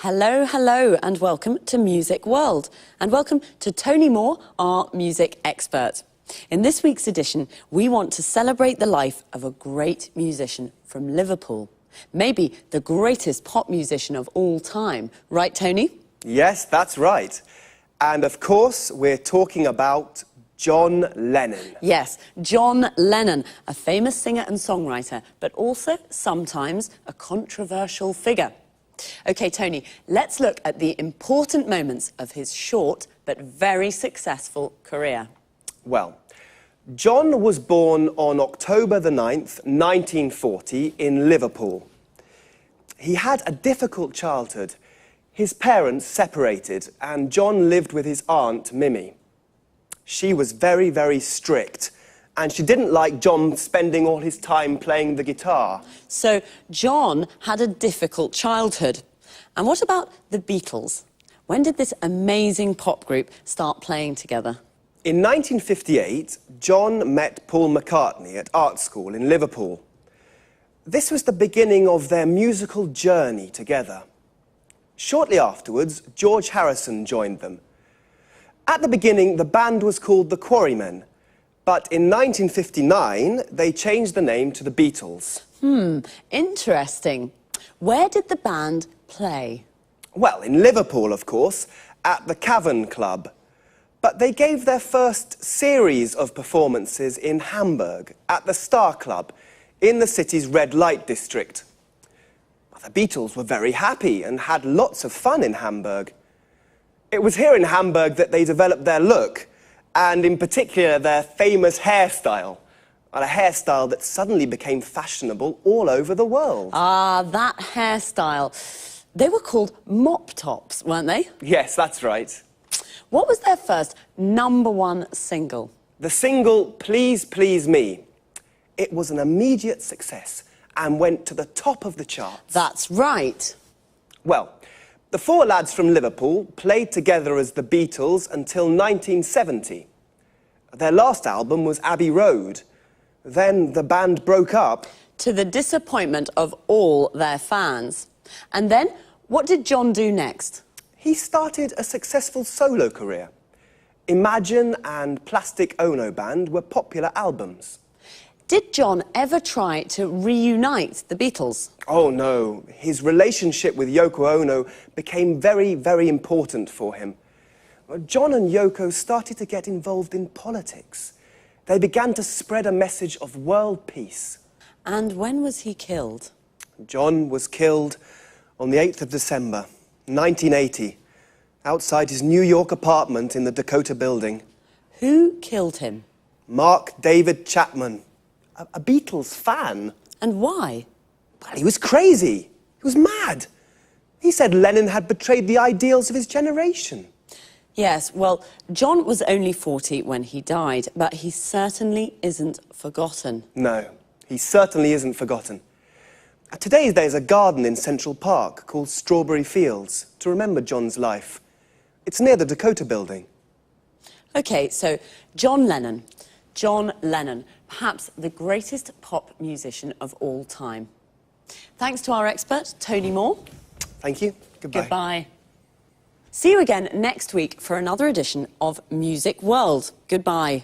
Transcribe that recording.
Hello, hello, and welcome to Music World. And welcome to Tony Moore, our music expert. In this week's edition, we want to celebrate the life of a great musician from Liverpool. Maybe the greatest pop musician of all time. Right, Tony? Yes, that's right. And of course, we're talking about John Lennon. Yes, John Lennon, a famous singer and songwriter, but also sometimes a controversial figure. OK, Tony, let's look at the important moments of his short but very successful career. Well, John was born on October the 9th, 1940, in Liverpool. He had a difficult childhood. His parents separated, and John lived with his aunt, Mimi. She was very, very strict, and she didn't like John spending all his time playing the guitar. So John had a difficult childhood. And what about the Beatles? When did this amazing pop group start playing together? In 1958, John met Paul McCartney at art school in Liverpool. This was the beginning of their musical journey together. Shortly afterwards, George Harrison joined them. At the beginning, the band was called the Quarrymen, but in 1959, they changed the name to the Beatles. Interesting. Where did the band play? Well, in Liverpool, of course, at the Cavern Club. But they gave their first series of performances in Hamburg, at the Star Club, in the city's red light district. The Beatles were very happy and had lots of fun in Hamburg. It was here in Hamburg that they developed their look, and in particular their famous hairstyle, a hairstyle that suddenly became fashionable all over the world. Ah, that hairstyle. They were called mop tops, weren't they? Yes, that's right. What was their first #1 single? The single Please Please Me. It was an immediate success and went to the top of the charts. That's right. Well, the four lads from Liverpool played together as the Beatles until 1970. Their last album was Abbey Road. Then the band broke up. To the disappointment of all their fans. And then, what did John do next? He started a successful solo career. Imagine and Plastic Ono Band were popular albums. Did John ever try to reunite the Beatles? Oh no, his relationship with Yoko Ono became very, very important for him. John and Yoko started to get involved in politics. They began to spread a message of world peace. And when was he killed? John was killed on the 8th of December, 1980, outside his New York apartment in the Dakota Building. Who killed him? Mark David Chapman, a Beatles fan. And why? Well, he was crazy. He was mad. He said Lennon had betrayed the ideals of his generation. Yes, well, John was only 40 when he died, but he certainly isn't forgotten. No, he certainly isn't forgotten. Today there's a garden in Central Park called Strawberry Fields to remember John's life. It's near the Dakota Building. OK, so John Lennon. John Lennon, perhaps the greatest pop musician of all time. Thanks to our expert, Tony Moore. Thank you. Goodbye. Goodbye. See you again next week for another edition of Music World. Goodbye.